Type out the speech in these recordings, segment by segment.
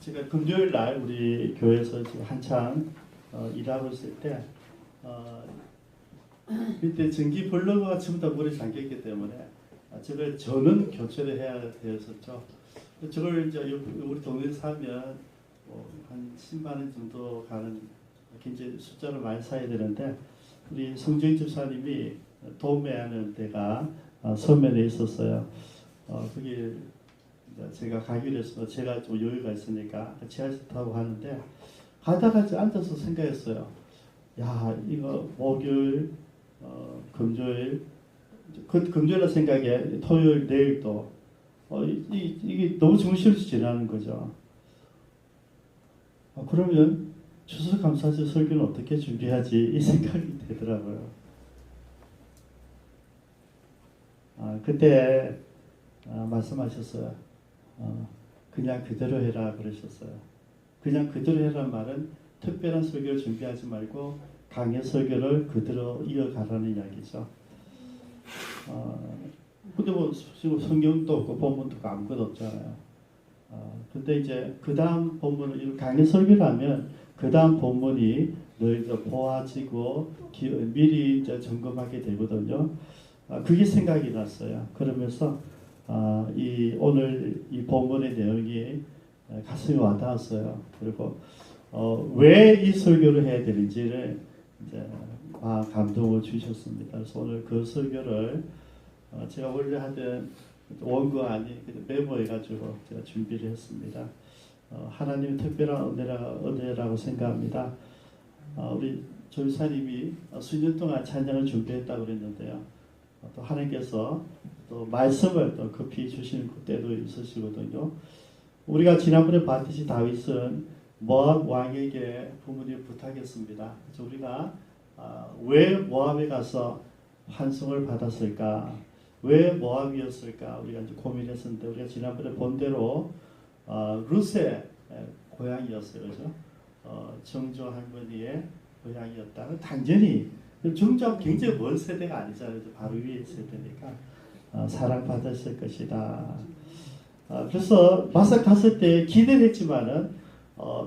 제가 금요일 날 우리 교회에서 한창 일하고 있을 때 그때 전기 블로그가 전부 다 물에 잠겼기 때문에 저걸 저는 교체를 해야 되었었죠. 저걸 이제 우리 동네에 사면 한 10만 원 정도 가는 굉장히 숫자를 많이 사야 되는데 우리 성정 집사님이 도매하는 데가 서면에 있었어요. 그게 제가 가기로 해서 제가 좀 여유가 있으니까 지하철 타고 가는데 가다가 앉아서 생각했어요. 야, 이거 목요일, 금요일, 금요일날 생각에 토요일, 내일도 이게 너무 정신없이 지나는 거죠. 그러면 추수감사절 설교는 어떻게 준비하지? 이 생각이 되더라고요. 그때 말씀하셨어요. 그냥 그대로 해라 그러셨어요. 그냥 그대로 해라는 말은 특별한 설교를 준비하지 말고 강의 설교를 그대로 이어가라는 이야기죠. 근데 뭐 지금 성경도 없고 본문도 없고 아무것도 없잖아요. 근데 이제 그 다음 본문을 강의 설교라면 그 다음 본문이 너희들 보아지고 미리 이제 점검하게 되거든요. 그게 생각이 났어요. 그러면서 오늘 이 본문의 내용이 가슴에 와닿았어요. 그리고 왜 이 설교를 해야 되는지를 이제 감동을 주셨습니다. 그래서 오늘 그 설교를 제가 원래 하던 원고 아닌 메모해가지고 제가 준비를 했습니다. 하나님의 특별한 은혜라고 생각합니다. 우리 조유사님이 수년 동안 찬양을 준비했다고 그랬는데요. 또 하나님께서 또 말씀을 또 급히 주시는 때도 있으시거든요. 우리가 지난번에 봤듯이 다윗은 모압 왕에게 부모님을 부탁했습니다. 그래서 우리가 왜 모압에 가서 환송을 받았을까? 왜 모압이었을까? 우리가 이제 고민했었는데 우리가 지난번에 본 대로 룻의 고향이었어요, 그렇죠? 정조 할머니의 고향이었다. 당연히 정조하고 굉장히 먼 세대가 아니잖아요. 바로 위에 세대니까 사랑받았을 것이다. 그래서 막상 갔을 때 기대를 했지만은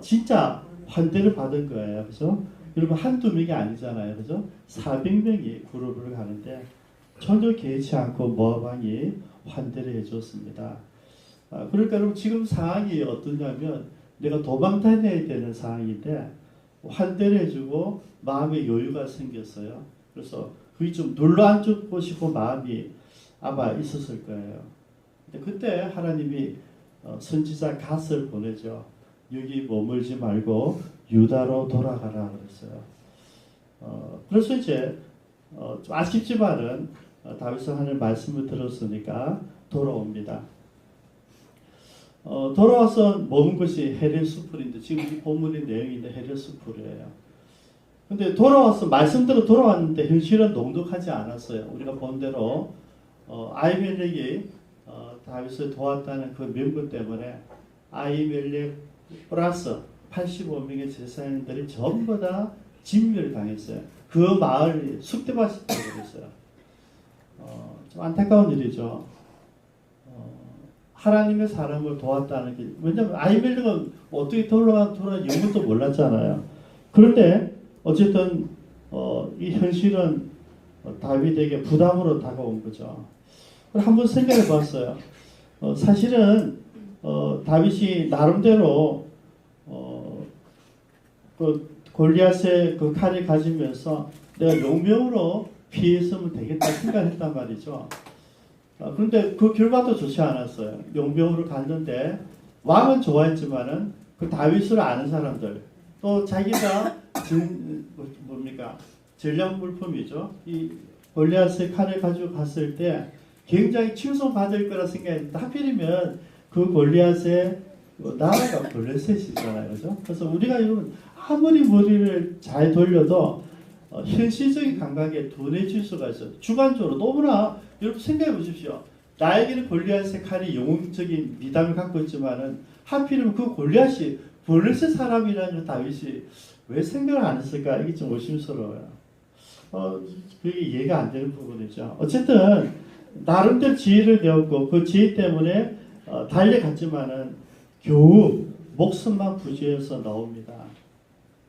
진짜 환대를 받은 거예요. 그죠? 여러분 한두 명이 아니잖아요. 그죠? 400명이 그룹을 가는데 전혀 개의치 않고 모압 왕이 환대를 해줬습니다. 그러니까 여러분 지금 상황이 어떠냐면 내가 도망 다녀야 되는 상황인데 환대를 해주고 마음의 여유가 생겼어요. 그래서 그게 좀 눌러앉고 싶은 마음이 아마 있었을 거예요. 근데 그때 하나님이 선지자 갓을 보내죠. 여기 머물지 말고 유다로 돌아가라 그랬어요. 그래서 이제 좀 아쉽지만은 다윗은 하나님 말씀을 들었으니까 돌아옵니다. 돌아와서 머문 것이 헤레스풀인데 지금 이 본문의 내용인데 헤레스풀이에요. 근데 돌아와서 말씀대로 돌아왔는데 현실은 녹록하지 않았어요. 우리가 본 대로 아히멜렉이 다윗을 도왔다는 그 명분 때문에 아히멜렉 플러스 85명의 제사장들이 전부 다 진멸당했어요. 그 마을이 쑥대밭이 되어버렸어요. 좀 안타까운 일이죠. 하나님의 사람을 도왔다는 게, 왜냐하면 아히멜렉은 어떻게 돌아간 영문도 몰랐잖아요. 그런데 어쨌든 이 현실은 다윗에게 부담으로 다가온 거죠. 한번 생각해 봤어요. 사실은 다윗이 나름대로 그 골리앗의 그 칼을 가지면서 내가 용병으로 피했으면 되겠다 생각했단 말이죠. 그런데 그 결과도 좋지 않았어요. 용병으로 갔는데 왕은 좋아했지만은 그 다윗을 아는 사람들 또 자기가 전략 물품이죠. 이 골리앗의 칼을 가지고 갔을 때 굉장히 칭송받을 거라 생각했는데 하필이면 그 골리앗의 나라가 블레셋이잖아요. 그죠? 그래서 우리가 여러분 아무리 머리를 잘 돌려도 현실적인 감각에 둔해질 수가 있어요. 주관적으로 너무나 여러분 생각해 보십시오. 나에게는 골리앗의 칼이 영웅적인 미담을 갖고 있지만은 하필이면 그 골리앗이 블레셋 사람이라는 다윗이 왜 생각을 안 했을까? 이게 좀 의심스러워요. 그게 이해가 안 되는 부분이죠. 어쨌든 나름대로 지혜를 배웠고 그 지혜 때문에 달려갔지만은 겨우 목숨만 부지해서 나옵니다.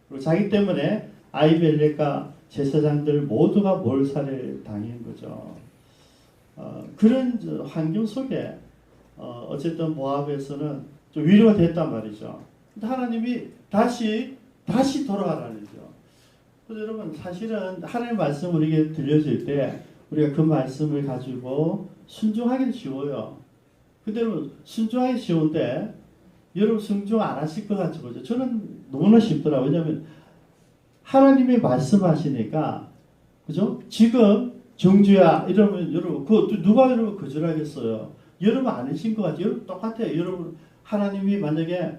그리고 자기 때문에 아비멜렉과 제사장들 모두가 몰살을 당한 거죠. 그런 환경 속에 어쨌든 모압에서는 좀 위로가 됐단 말이죠. 근데 하나님이 다시 돌아가라는 거죠. 그래서 여러분 사실은 하나님의 말씀 우리에게 들려질 때 우리가 그 말씀을 가지고 순종하기는 쉬워요. 근데 여러분 순종하기 쉬운데 여러분 순종 안 하실 것 같죠? 그죠? 저는 너무나 쉽더라고요. 왜냐하면 하나님이 말씀하시니까 그죠? 지금 정주야 이러면 여러분 그 누가 여러분 거절하겠어요? 여러분 아니신 것 같아요. 여러분 똑같아요. 여러분 하나님이 만약에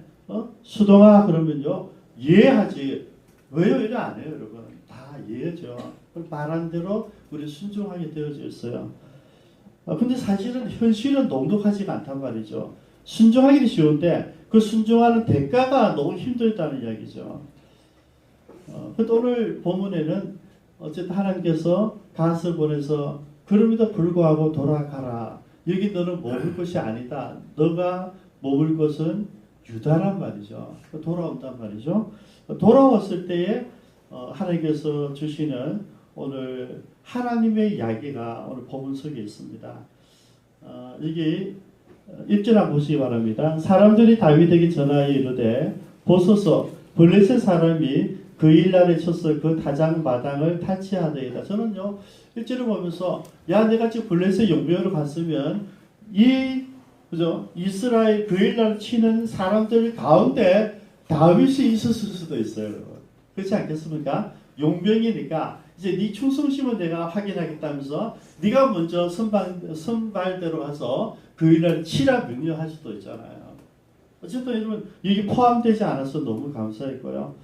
수동아 그러면요 이해하지 왜요? 이래 안 해요, 여러분. 다 이해죠. 말한 대로 우리 순종하게 되어져 있어요. 근데 사실은 현실은 녹록하지가 않단 말이죠. 순종하기는 쉬운데 그 순종하는 대가가 너무 힘들다는 이야기죠. 근데 오늘 본문에는 어쨌든 하나님께서 갓을 보내서 그럼에도 불구하고 돌아가라. 여기 너는 머물 것이 아니다. 너가 머물 것은 유다란 말이죠. 돌아온단 말이죠. 돌아왔을 때에 하나님께서 주시는 오늘 하나님의 이야기가 오늘 본문 속에 있습니다. 여기 1절 한번 보시기 바랍니다. 사람들이 다윗에게 전하여 이르되 보소서 블레셋 사람이 그 일날에 쳐서 그 다장 마당을 탈취하더이다. 저는요 1절을 보면서 야 내가 지금 블레셋 용병으로 갔으면 그죠? 이스라엘 그 일날 치는 사람들 가운데 다윗이 있었을 수도 있어요. 여러분. 그렇지 않겠습니까? 용병이니까 이제 네 충성심은 내가 확인하겠다면서 네가 먼저 선발대로 가서 그 일날 치라 명령할 수도 있잖아요. 어쨌든 여러분 여기 포함되지 않아서 너무 감사했고요.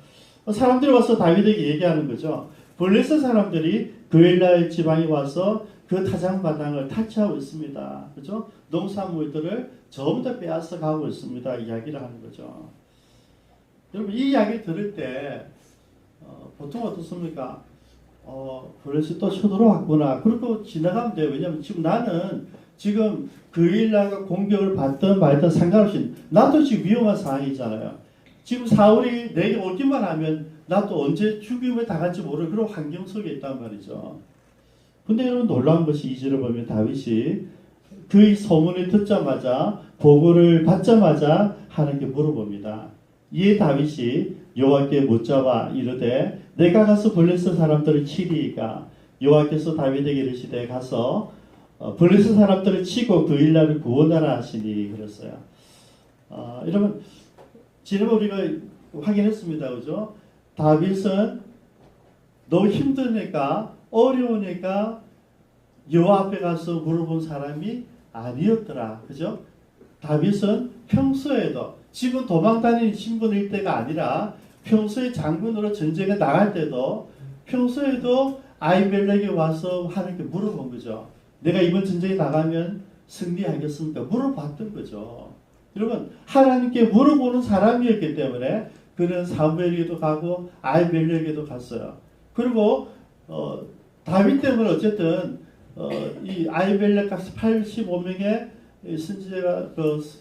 사람들이 와서 다윗에게 얘기하는 거죠. 블레셋 사람들이 그 일날 지방에 와서 그 타작마당을 탈취하고 있습니다. 그죠? 농산물들을 전부 다 빼앗아 가고 있습니다. 이야기를 하는 거죠. 여러분 이 이야기를 들을 때 보통 어떻습니까? 블레셋 또 쳐들어왔구나. 그리고 지나가면 돼요. 왜냐하면 지금 나는 지금 그 일날 공격을 받든 말든 상관없이 나도 지금 위험한 상황이잖아요. 지금 사울이 내게 오기만 하면 나도 언제 죽임을 당할지 모르는 그런 환경 속에 있단 말이죠. 근데 여러분 놀라운 것이 2절을 보면 다윗이 그 소문을 듣자마자 보고를 받자마자 하나님께 물어봅니다. 이에 다윗이 여호와께 묻자와 이르되 내가 가서 블레셋 사람들을 치리이까 여호와께서 다윗에게 이르시되 가서 블레셋 사람들을 치고 그 일날을 구원하라 하시니 그랬어요. 여러분 지난번 우리가 확인했습니다. 그죠? 다윗은 너무 힘드니까 어려우니까 여호와 앞에 가서 물어본 사람이 아니었더라. 그죠? 다윗은 평소에도 지금 도망다니는 신분일 때가 아니라 평소에 장군으로 전쟁에 나갈 때도 평소에도 아히멜렉이 와서 하나님께 물어본 거죠. 내가 이번 전쟁에 나가면 승리하겠습니까? 물어봤던 거죠. 여러분 하나님께 물어보는 사람이었기 때문에 그는 사무엘에게도 가고 아히멜렉에게도 갔어요. 그리고 다윗 때문에 어쨌든 이 아히멜렉 85명의 선지자가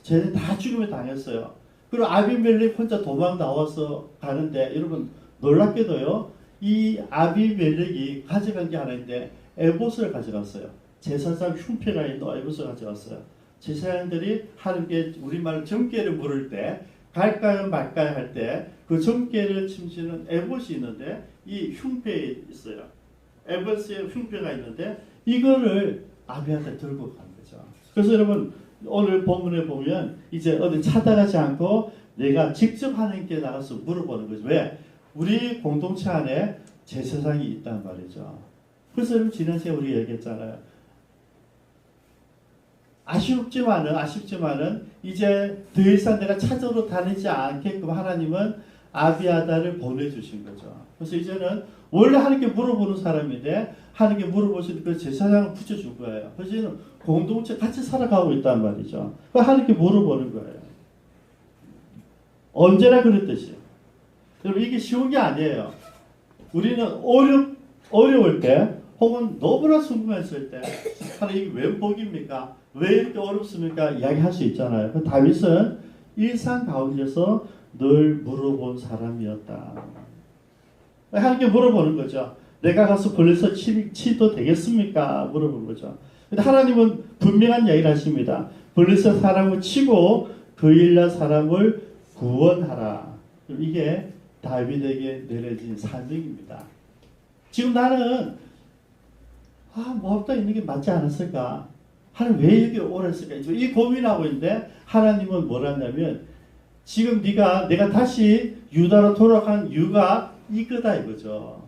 쟤네 다 죽임을 당했어요. 그리고 아비멜렉 혼자 도망 나와서 가는데 여러분 놀랍게도요 이 아비멜렉이 가져간 게 하나 있는데 에봇을 가져갔어요. 제사장 흉패가 있는 에봇을 가져갔어요. 제사장들이 하나님께 우리말로 정죄를 물을 때 갈까요 말까요 할 때 그 정죄를 침시는 에봇이 있는데 이 흉패에 있어요. 에봇의 흉패가 있는데 이거를 아비한테 들고 간 거죠. 그래서 여러분 오늘 본문에 보면 이제 어디 찾아가지 않고 내가 직접 하나님께 나가서 물어보는 거죠. 왜? 우리 공동체 안에 제사장이 있단 말이죠. 그래서 여러분 지난 시간에 우리 얘기했잖아요. 아쉽지만은 이제 더 이상 내가 찾으러 다니지 않게끔 하나님은 아비아다를 보내주신 거죠. 그래서 이제는 원래 하나님께 물어보는 사람인데 하나님께 물어보시는 그 제사장을 붙여준 거예요. 그래서 이제는 공동체 같이 살아가고 있단 말이죠. 하나님께 물어보는 거예요. 언제나 그랬듯이. 여러분 이게 쉬운 게 아니에요. 우리는 어려울 때 혹은 너무나 궁금했을 때 하나님 이게 왜 복입니까? 왜 이렇게 어렵습니까? 이야기할 수 있잖아요. 다윗은 일상 가운데서 늘 물어본 사람이었다. 하나님께 물어보는 거죠. 내가 가서 벌레서 치도 되겠습니까? 물어본 거죠. 근데 하나님은 분명한 이야기를 하십니다. 벌레서 사람을 치고 그 일날 사람을 구원하라. 이게 다윗에게 내려진 사명입니다. 지금 나는 모압도에 있는 게 맞지 않았을까? 하나님 왜 여기 오랬을까? 이 고민하고 있는데 하나님은 뭐라냐면 지금 내가 다시 유다로 돌아간 이유가 이거다 이거죠.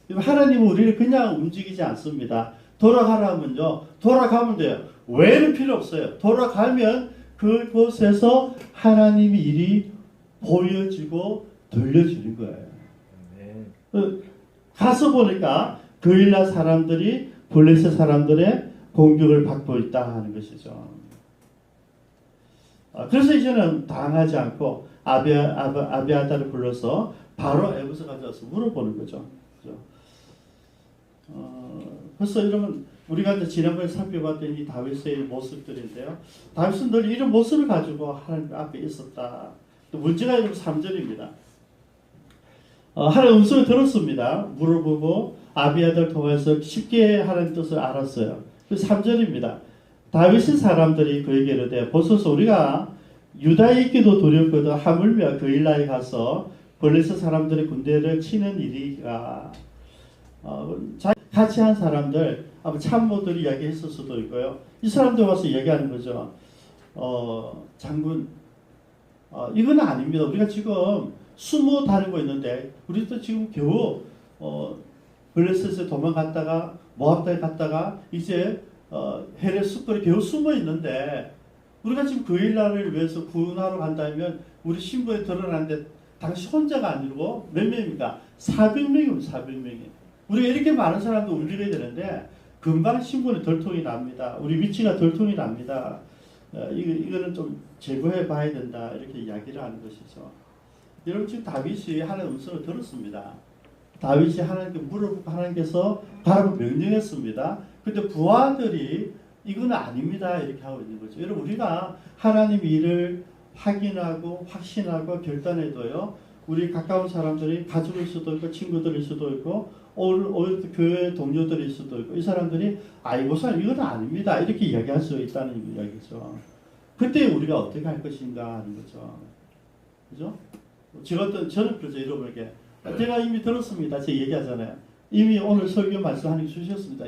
하나님은 우리를 그냥 움직이지 않습니다. 돌아가라면요. 돌아가면 돼요. 왜는 필요 없어요. 돌아가면 그곳에서 하나님의 일이 보여지고 들려지는 거예요. 가서 보니까 그 일날 사람들이 블레셋 사람들의 공격을 받고 있다 하는 것이죠. 그래서 이제는 당하지 않고 아비아다를 불러서 바로 에봇을 가져와서 물어보는 거죠. 그래서 여러분 우리가 이제 지난번에 살펴봤던 이 다윗의 모습들인데요. 다윗은 늘 이런 모습을 가지고 하나님 앞에 있었다. 또 문제가 이런 3절입니다. 하나님 음성을 들었습니다. 물어보고 아비아다를 통해서 쉽게 하나님 뜻을 알았어요. 3절입니다. 다윗의 사람들이 그에게 이르되 보소서 우리가 유다에 있기도 두렵거든 하물며 그 일나에 가서 블레셋 사람들의 군대를 치는 일이가 같이 한 사람들 아마 참모들이 이야기했을 수도 있고요. 이 사람들 와서 얘기하는 거죠. 장군 이건 아닙니다. 우리가 지금 숨어 다니고 있는데 우리도 지금 겨우 블레셋에 도망갔다가 모압도에 갔다가 이제 헤레 숲골에 겨우 숨어 있는데 우리가 지금 그 일날을 위해서 구원하러 간다면 우리 신부에 드러났는데 당시 혼자가 아니고 몇 명입니까? 400명입니다. 400명이. 우리가 이렇게 많은 사람도 움직여야 되는데 금방 신분의 덜통이 납니다. 우리 위치가 덜통이 납니다. 이거는 좀 제거해 봐야 된다. 이렇게 이야기를 하는 것이죠. 여러분 지금 다윗이 하나님의 음성을 들었습니다. 다윗이 하나님께 물어보고 하나님께서 가라고 명령했습니다. 근데 부하들이 이건 아닙니다. 이렇게 하고 있는 거죠. 여러분 우리가 하나님 일을 확인하고 확신하고 결단해도요. 우리 가까운 사람들이 가족일 수도 있고 친구들일 수도 있고 교회 동료들일 수도 있고 이 사람들이 이것은 이건 아닙니다. 이렇게 이야기할 수 있다는 이야기죠. 그때 우리가 어떻게 할 것인가 하는 거죠. 그죠? 저는 그렇죠. 여러분에게 제가 이미 들었습니다. 제가 얘기하잖아요. 이미 오늘 설교 말씀 하나님 주셨습니다.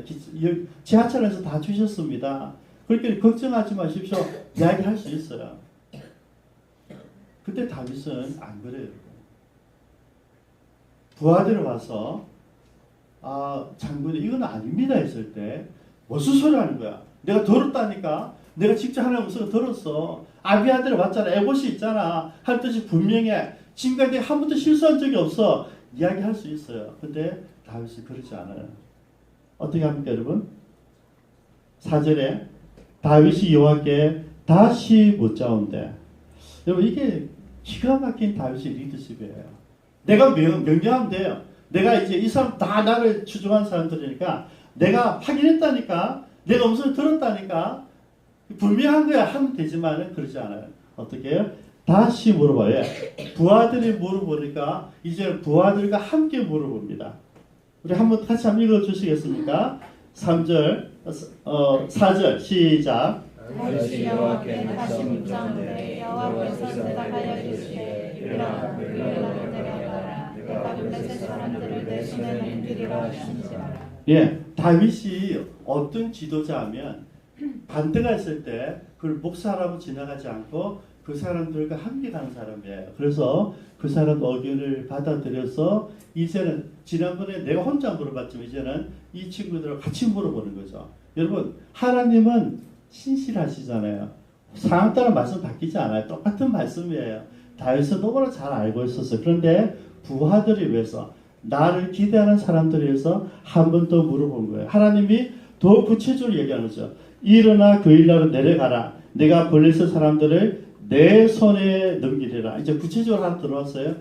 지하철에서 다 주셨습니다. 그렇게 걱정하지 마십시오. 이야기할 수 있어요. 그때 다윗은 안 그래요. 부하들이 와서 장군이 이건 아닙니다 했을 때 무슨 소리 하는 거야? 내가 들었다니까. 내가 직접 하나님 음성을 들었어. 아비아들이 왔잖아. 에봇이 있잖아. 할 뜻이 분명해. 지금까지 한 번도 실수한 적이 없어. 이야기할 수 있어요. 근데 다윗이 그러지 않아요. 어떻게 합니까 여러분? 4절에 다윗이 여호와께 다시 묻자온대. 여러분 이게 기가 막힌 다윗의 리더십이에요. 내가 명령하면 돼요. 내가 이제 이 사람 다 나를 추종한 사람들이니까 내가 확인했다니까. 내가 음성을 들었다니까. 분명한 거야 하면 되지만 그러지 않아요. 어떻게 해요? 다시 물어봐요. 부하들이 물어보니까 이제 부하들과 함께 물어봅니다. 우리 한번 같이 한번 읽어주시겠습니까? 3절, 4절 시작. 다윗이 여호와께 다시 묻자온대 여호와께서 대답하여 이르시되 일어나 그 연락을 내려가라. 내가 블레셋 사람들을 내 손에 넘기리라 하신지라. 예, 다윗이 어떤 지도자면 반대가 있을 때 그걸 목사라고 지나가지 않고 그 사람들과 함께 가는 사람이에요. 그래서 그 사람 의견을 받아들여서 이제는 지난번에 내가 혼자 물어봤지만 이제는 이 친구들하고 같이 물어보는 거죠. 여러분 하나님은 신실하시잖아요. 상황 따라 말씀 바뀌지 않아요. 똑같은 말씀이에요. 다윗은 너무나 잘 알고 있었어요. 그런데 부하들을 위해서 나를 기대하는 사람들을 위해서 한 번 더 물어본 거예요. 하나님이 더 구체적으로 얘기하는 거죠. 일어나 그 일나로 내려가라. 내가 블레셋 사람들을 내 손에 넘기리라. 이제 구체적으로 하나 들어왔어요.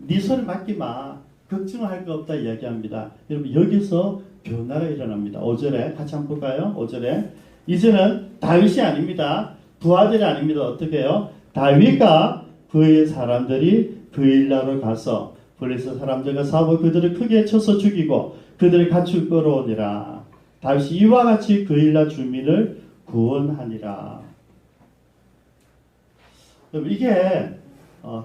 네 손에 맡기 마. 걱정할 거 없다 이야기합니다. 여러분 여기서 변화가 일어납니다. 5절에 같이 한번 볼까요? 5절에 이제는 다윗이 아닙니다. 부하들이 아닙니다. 어떻게 해요? 다윗과 그의 사람들이 그 일나로 가서 블레셋 사람들과 싸워 그들을 크게 쳐서 죽이고 그들의 가축 끌어오니라. 다윗이 이와 같이 그 일나 주민을 구원하니라. 이게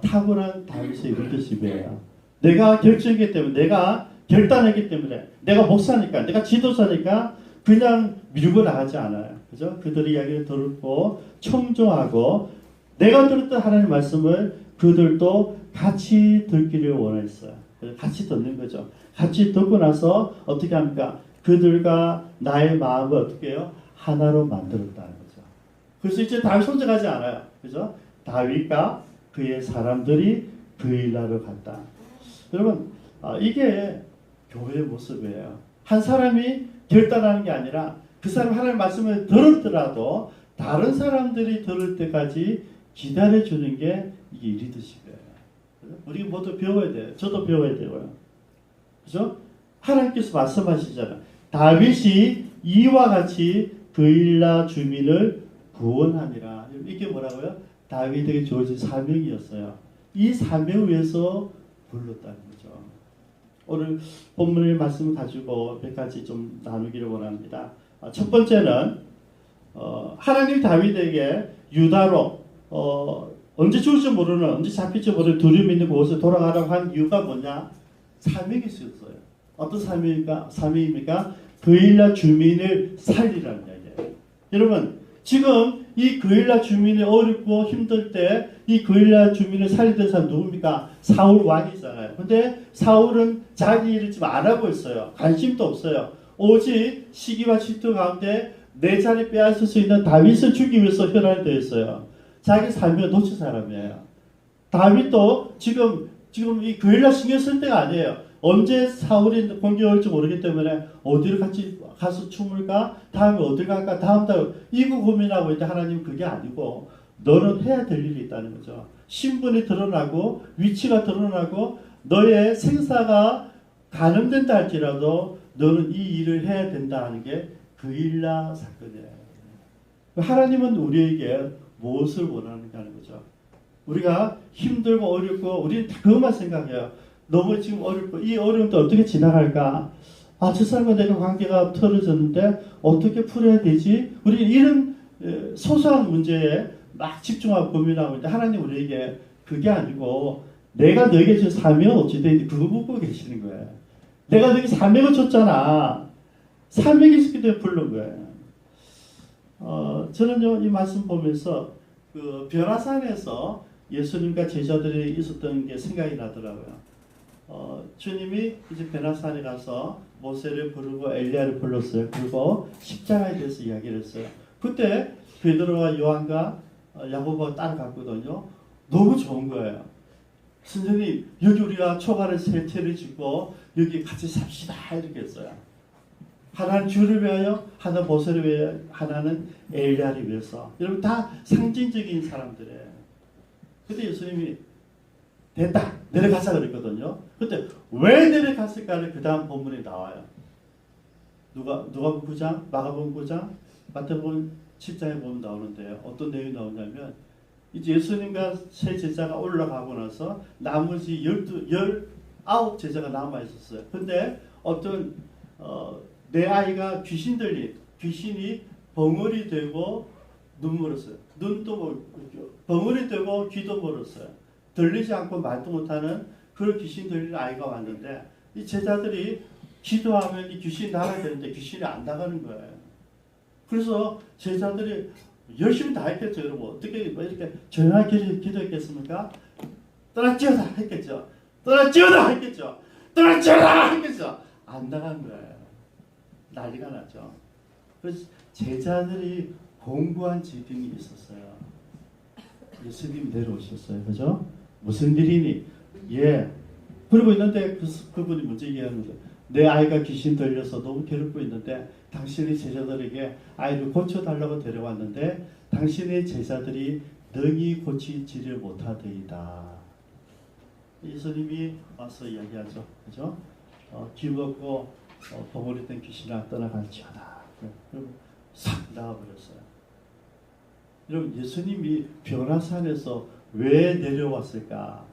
탁월한 다윗의 리더십이에요. 내가 결정했기 때문에, 내가 결단했기 때문에, 내가 목사니까, 내가 지도자니까 그냥 밀고 나가지 않아요. 그죠? 그들의 이야기를 듣고 청종하고 내가 들었던 하나님의 말씀을 그들도 같이 듣기를 원했어요. 같이 듣는 거죠. 같이 듣고 나서 어떻게 합니까? 그들과 나의 마음을 어떻게 해요? 하나로 만들었다는 거죠. 그래서 이제 다윗 혼자 가지 않아요. 그죠? 다윗과 그의 사람들이 그 일나로 갔다. 여러분, 이게 교회의 모습이에요. 한 사람이 결단하는 게 아니라 그 사람 하나님의 말씀을 들었더라도 다른 사람들이 들을 때까지 기다려주는 게 이게 리더십이에요. 우리 모두 배워야 돼요. 저도 배워야 되고요. 그죠? 하나님께서 말씀하시잖아요. 다윗이 이와 같이 그 일나 주민을 구원하니라. 이게 뭐라고요? 다윗에게 주어진 사명이었어요. 이 사명을 위해서 불렀다는 거죠. 오늘 본문의 말씀을 가지고 몇 가지 좀 나누기를 원합니다. 첫 번째는 하나님 다윗에게 유다로 언제 죽을지 모르는, 언제 잡힐지 모르는 두려움 있는 곳에 돌아가라고 한 이유가 뭐냐? 사명이 있었어요. 어떤 사명입니까? 그 일나 주민을 살리라는 이야기예요. 여러분, 지금 이 그일라 주민이 어렵고 힘들 때 이 그일라 주민을 살리던 사람 누굽니까? 사울 왕이잖아요. 근데 사울은 자기 일을 지금 안 하고 있어요. 관심도 없어요. 오직 시기와 질투 가운데 내 자리 빼앗을 수 있는 다윗을 죽이기 위해서 혈안이 되어 있어요. 자기 삶을 놓친 사람이에요. 다윗도 지금 이 그일라 신경 쓸 때가 아니에요. 언제 사울이 공격할지 모르기 때문에 어디를 같이 가서 춤을까? 다음에 어딜 갈까? 다음 달 이거 고민하고 있는데 하나님 그게 아니고 너는 해야 될 일이 있다는 거죠. 신분이 드러나고 위치가 드러나고 너의 생사가 가늠된다 할지라도 너는 이 일을 해야 된다 하는 게 그일라 사건이에요. 하나님은 우리에게 무엇을 원하는가 하는 거죠. 우리가 힘들고 어렵고 우리는 다 그것만 생각해요. 너무 지금 어렵고 이 어려움도 어떻게 지나갈까? 저 사람과 내가 관계가 틀어졌는데 어떻게 풀어야 되지? 우리 이런 소소한 문제에 막 집중하고 고민하고 있는데 하나님 우리에게 그게 아니고 내가 너에게 준 사명은 어찌되는지 그거 묻고 계시는 거예요. 내가 너에게 사명을 줬잖아. 사명이 있기 때문에 부른 거예요. 저는요 이 말씀 보면서 그 벼라산에서 예수님과 제자들이 있었던 게 생각이 나더라고요. 주님이 이제 벼라산에 가서 모세를 부르고 엘리야를 불렀어요. 그리고 십자가에 대해서 이야기를 했어요. 그때 베드로와 요한과 야고보가 따라갔거든요. 너무 좋은 거예요. 선생님 여기 우리가 초가를 세 채를 짓고 여기 같이 삽시다 이렇게 했어요. 하나는 주를 위하여, 하나는 모세를 위하여, 하나는 엘리야를 위해서. 여러분 다 상징적인 사람들이에요. 그때 예수님이 됐다 내려가자 그랬거든요. 그때 왜 내려갔을까를 그 다음 본문에 나와요. 누가복음 9장, 마가복음 9장, 마태복음 10장에 보면 나오는데요. 어떤 내용이 나오냐면 이제 예수님과 세 제자가 올라가고 나서 나머지 19 제자가 남아 있었어요. 근데 어떤 내 아이가 귀신이 벙어리 되고 눈 멀었어요. 눈도 벙어리 되고 귀도 멀었어요. 들리지 않고 말도 못하는 그런 귀신 들리는 아이가 왔는데 이 제자들이 기도하면 이 귀신이 나가야 되는데 귀신이 안 나가는 거예요. 그래서 제자들이 열심히 다 했겠죠. 여러분 어떻게 이렇게 조용하게 기도했겠습니까? 떠나지어다 했겠죠. 떠나지어다 했겠죠. 떠나지어다 했겠죠. 안 나간 거예요. 난리가 났죠. 그래서 제자들이 공부한 지등이 있었어요. 예수님 내려오셨어요. 그죠? 무슨 일이니? 예. 그러고 있는데 그분이 먼저 얘기하는 거죠. 내 아이가 귀신 들려서 너무 괴롭고 있는데 당신의 제자들에게 아이를 고쳐달라고 데려왔는데 당신의 제자들이 능히 고치지를 못하더이다. 예수님이 와서 이야기하죠. 그죠? 기먹고 벙어리 된 귀신아 떠나갈지어다. 그리고 싹 나와버렸어요. 여러분 예수님이 벼라산에서 왜 내려왔을까?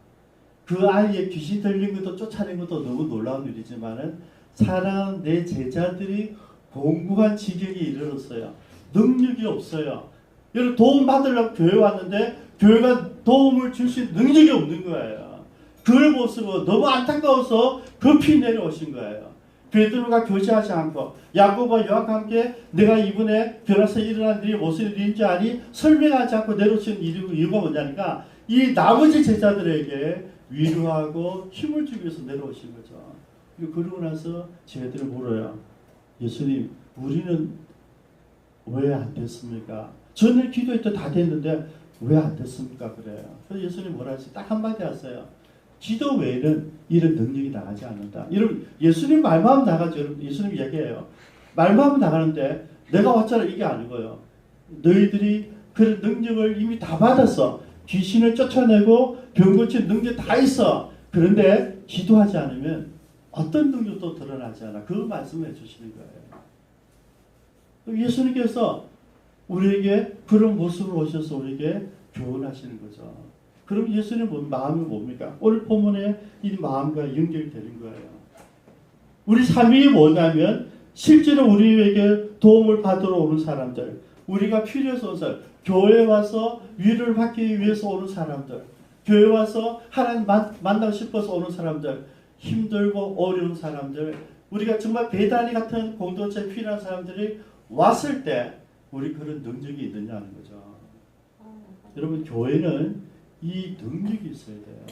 그 아이의 귀신 들린 것도 쫓아낸 것도 너무 놀라운 일이지만은 사랑하는 내 제자들이 공부한 지경에 이르렀어요. 능력이 없어요. 여러분 도움 받으려고 교회 왔는데 교회가 도움을 줄 수 있는 능력이 없는 거예요. 그걸 모습으로 너무 안타까워서 급히 내려오신 거예요. 베드로가 교제하지 않고 야고보와 요한과 함께 내가 이번에 변화서 일어난 일이 무슨 일인지 아니 설명하지 않고 내려오신 이유가 뭐냐니까 이 나머지 제자들에게 위로하고 힘을 주기 위해서 내려오신 거죠. 그리고 나서 제자들이 물어요. 예수님, 우리는 왜 안 됐습니까? 전에 기도할 때 다 됐는데 왜 안 됐습니까? 그래요. 그래서 예수님 뭐라 하시죠? 딱 한마디 하세요. 기도 외에는 이런 능력이 나가지 않는다. 여러분, 예수님 말만 하면 나가죠. 여러분, 예수님 얘기해요. 말만 하면 나가는데 내가 왔잖아. 이게 아니고요. 너희들이 그런 능력을 이미 다 받았어. 귀신을 쫓아내고 병 고치는 능력 다 있어. 그런데 기도하지 않으면 어떤 능력도 드러나지 않아. 그 말씀을 해주시는 거예요. 예수님께서 우리에게 그런 모습으로 오셔서 우리에게 교훈하시는 거죠. 그럼 예수님 마음이 뭡니까? 오늘 본문에 이 마음과 연결되는 거예요. 우리 삶이 뭐냐면 실제로 우리에게 도움을 받으러 오는 사람들, 우리가 필요해서 오는 사람, 교회에 와서 위로를 받기 위해서 오는 사람들, 교회에 와서 하나님 만나고 싶어서 오는 사람들, 힘들고 어려운 사람들, 우리가 정말 배단이 같은 공동체에 필요한 사람들이 왔을 때 우리 그런 능력이 있느냐는 거죠. 여러분, 교회는 이 능력이 있어야 돼요.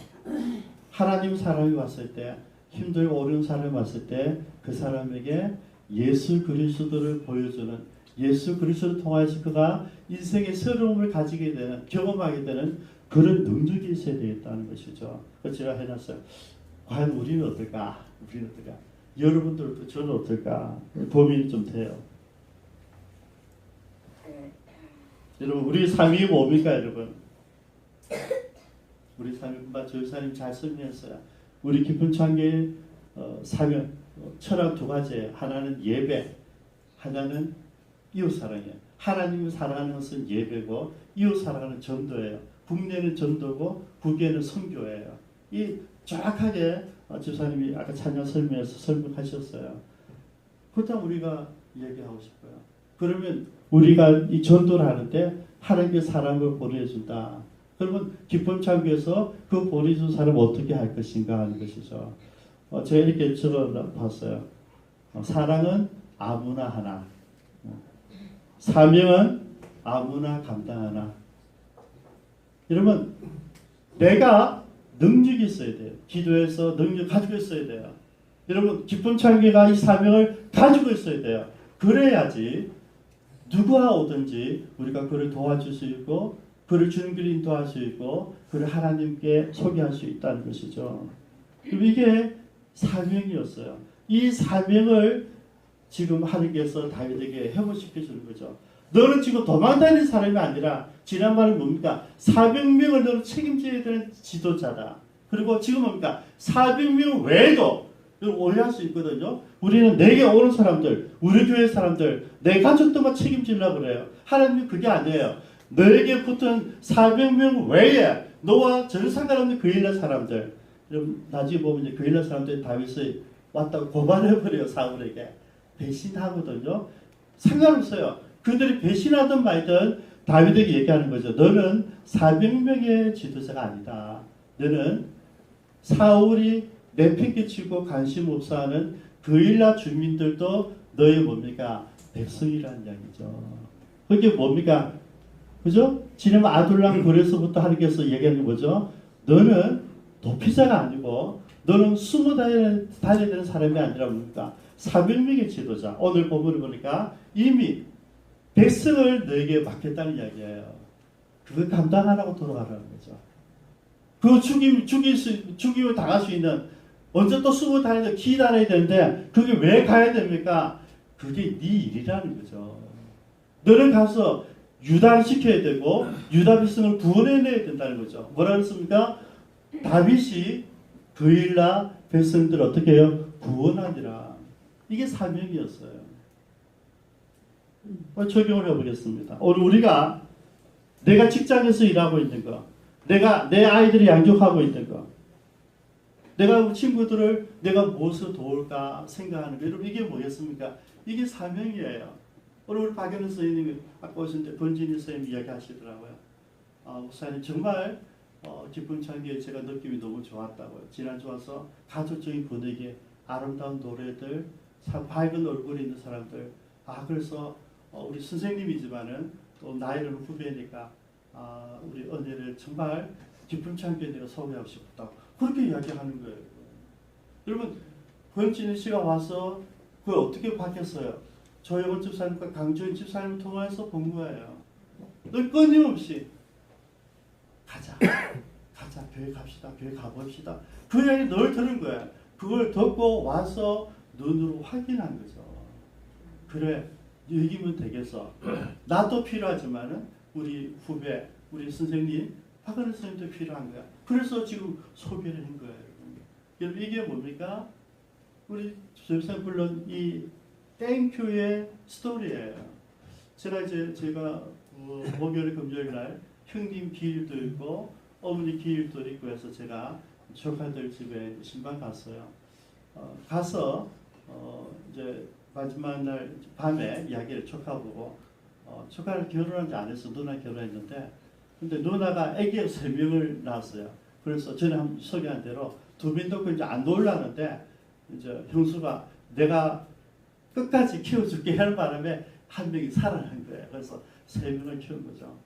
하나님 사람이 왔을 때, 힘들고 어려운 사람이 왔을 때 그 사람에게 예수 그리스도를 보여주는, 예수 그리스도를 통해서 그가 인생의 새로움을 가지게 되는, 경험하게 되는 그런 능력이 있어야 되겠다는 것이죠. 그래서 제가 해놨어요. 과연 우리는 어떨까? 우리는 어떨까? 여러분들도 저는 어떨까? 고민이 좀 돼요. 여러분, 우리 삶이 뭡니까, 여러분? 우리 삶이 조사님 잘 설명했어요. 우리 깊은 창계의 사명, 철학 두 가지예요. 하나는 예배, 하나는 이웃 사랑이에요. 하나님을 사랑하는 것은 예배고 이웃 사랑하는 전도예요. 국내는 전도고 국외는 선교예요. 이 정확하게 조사님이 아까 찬양 설명에서 설명하셨어요. 그렇다면 우리가 얘기하고 싶어요. 그러면 우리가 이 전도를 하는데 하나님의 사랑을 보내준다. 그러면 기쁨 창조에서 그 보내준 사람 어떻게 할 것인가 하는 것이죠. 제가 이렇게 적어봤어요. 사랑은 아무나 하나, 사명은 아무나 감당하나. 여러분, 내가 능력이 있어야 돼요. 기도해서 능력 가지고 있어야 돼요. 여러분, 기쁨 창조가 이 사명을 가지고 있어야 돼요. 그래야지 누가 오든지 우리가 그를 도와줄 수 있고 그를 주는 길을 인도할 수 있고 그를 하나님께 소개할 수 있다는 것이죠. 이게 사명이었어요. 이 사명을 지금 하나님께서 다윗에게 회복시켜 주는 거죠. 너는 지금 도망다니는 사람이 아니라 지난번에 뭡니까? 400명을 너는 책임져야 되는 지도자다. 그리고 지금 뭡니까? 400명 외에도 올릴 수 있거든요. 우리는 내게 오는 사람들, 우리 교회 사람들, 내 가족들만 책임지려고 그래요. 하나님은 그게 아니에요. 너에게 붙은 400명 외에 너와 전혀 상관없는 그일라 사람들. 여러분, 나중에 보면 이제 그일라 사람들이 다윗을 왔다고 고발해버려요. 사울에게. 배신하거든요. 상관없어요. 그들이 배신하든 말든 다윗에게 얘기하는 거죠. 너는 400명의 지도자가 아니다. 너는 사울이 내팽개치고 관심 없어 하는 그일라 주민들도 너의 뭡니까? 백성이라는 이야기죠. 그게 뭡니까? 그죠? 지금 아둘람 거래서부터 하나님께서 얘기하는 거죠. 너는 도피자가 아니고 너는 숨어 다녀야 되는 사람이 아니라 뭡니까? 400명의 지도자. 오늘 본문을 보니까 이미 백성을 너에게 맡겼다는 이야기예요. 그걸 감당하라고 돌아가라는 거죠. 그 죽임을 당할 수 있는 먼저 또 숨어 다니는 길 다녀야 되는데 그게 왜 가야 됩니까? 그게 네 일이라는 거죠. 너는 가서 유다를 지켜야 되고 유다 백성을 구원해내야 된다는 거죠. 뭐라 그랬습니까? 다윗이 그일라 백성들 어떻게 해요? 구원하니라. 이게 사명이었어요. 적용을 해보겠습니다. 오늘 우리가 내가 직장에서 일하고 있는 거, 내가 내 아이들을 양육하고 있는 거. 내가 우리 친구들을 내가 무엇을 도울까 생각하는 거. 여러분 이게 뭐겠습니까? 이게 사명이에요. 오늘 우리 박연우 선생님이 아까 오셨는데 권진희 선생님 이야기 하시더라고요. 목사님 정말 기쁜 참기에 제가 느낌이 너무 좋았다고요. 지난주 와서 가족적인 분위기, 아름다운 노래들, 밝은 얼굴이 있는 사람들. 그래서 우리 선생님이지만은 또 나이는 후배니까 우리 은혜를 정말 기쁜 참기에 내가 소개하고 싶다. 그렇게 이야기하는 거예요. 여러분 권진희 씨가 와서 그걸 어떻게 바뀌었어요? 조영원 집사님과 강주인 집사님을 통해서 본 거예요. 늘 끊임없이 가자, 교회 갑시다, 교회 가봅시다. 그 이야기 늘 들은 거야. 그걸 듣고 와서 눈으로 확인한 거죠. 그래, 여기면 되겠어. 나도 필요하지만은 우리 후배, 우리 선생님, 박은혜 선생님도 필요한 거야. 그래서 지금 소개를 한 거예요. 여러분 이게 뭡니까? 우리 조선생 불른 이 땡큐의 스토리예요. 제가 목요일 금요일 날 형님 기일도 있고 어머니 기일도 있고 해서 제가 조카들 집에 신방 갔어요. 가서 이제 마지막 날 밤에 이야기를 조카 보고 조카를 결혼한지 안 해서 누나 결혼했는데 근데 누나가 아기가 3명을 낳았어요. 그래서 전에 한번 소개한 대로 2명 놓고 이제 안 놀라는데 이제 형수가 내가 끝까지 키워줄게 하는 바람에 한 명이 살아난 거예요. 그래서 3명을 키운 거죠.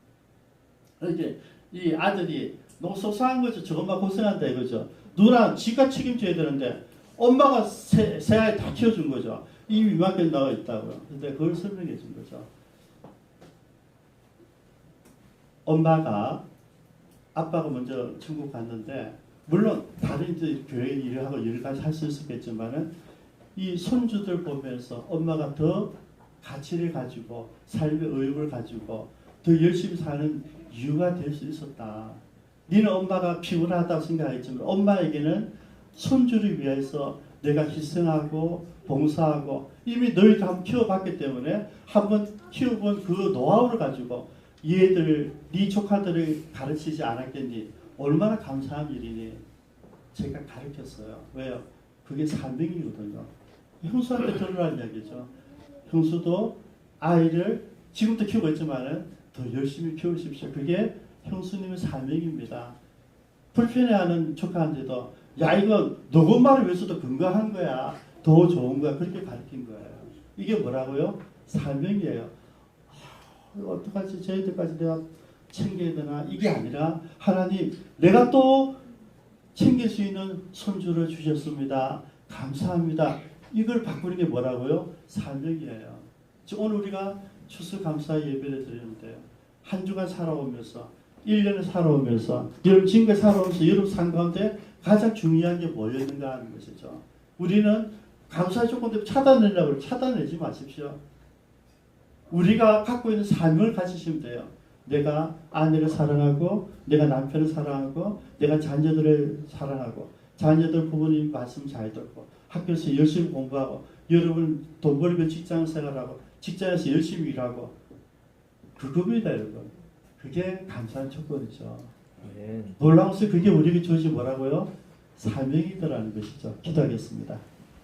이렇게 이 아들이 너무 속상한 거죠. 저것만 고생한다 이거죠. 누나 지가 책임져야 되는데 엄마가 세 아이 다 키워준 거죠. 이미 이만큼 나와 있다고요. 근데 그걸 설명해 준 거죠. 아빠가 먼저 천국 갔는데 물론 다른 이제 교회 일을 하고 여러 가지 할 수 있었겠지만은 이 손주들 보면서 엄마가 더 가치를 가지고 삶의 의욕을 가지고 더 열심히 사는 이유가 될 수 있었다. 니는 엄마가 피곤하다고 생각했지만 엄마에게는 손주를 위해서 내가 희생하고 봉사하고 이미 너희도 한번 키워봤기 때문에 한번 키워본 그 노하우를 가지고 얘들, 네 조카들을 가르치지 않았겠니? 얼마나 감사한 일이니? 제가 가르쳤어요. 왜요? 그게 사명이거든요. 형수한테 들으라는 이야기죠. 형수도 아이를 지금도 키우고 있지만은 더 열심히 키우십시오. 그게 형수님의 사명입니다. 불편해하는 조카한테도 야 이거 누구 말을 위해서도 건강한 거야. 더 좋은 거야. 그렇게 가르친 거예요. 이게 뭐라고요? 사명이에요. 어떡하지? 저희들까지 내가 챙겨야 되나? 이게 아니라 하나님 내가 또 챙길 수 있는 손주를 주셨습니다. 감사합니다. 이걸 바꾸는 게 뭐라고요? 사명이에요. 오늘 우리가 추수감사 예배를 드리는데요. 한 주간 살아오면서 1년을 살아오면서 여러분 지금까지 살아오면서 여러분 삶 가운데 가장 중요한 게 뭐였는가 하는 것이죠. 우리는 감사의 조건들 차단내려고 차단내지 마십시오. 우리가 갖고 있는 사명을 가지시면 돼요. 내가 아내를 사랑하고 내가 남편을 사랑하고 내가 자녀들을 사랑하고 자녀들 부모님 말씀 잘 듣고 학교에서 열심히 공부하고 여러분 돈 벌면 직장 생활하고 직장에서 열심히 일하고 그겁니다 여러분. 그게 감사한 조건이죠. 놀라운 것은 그게 우리에게 주어진 뭐라고요? 사명이더라는 것이죠. 기도하겠습니다.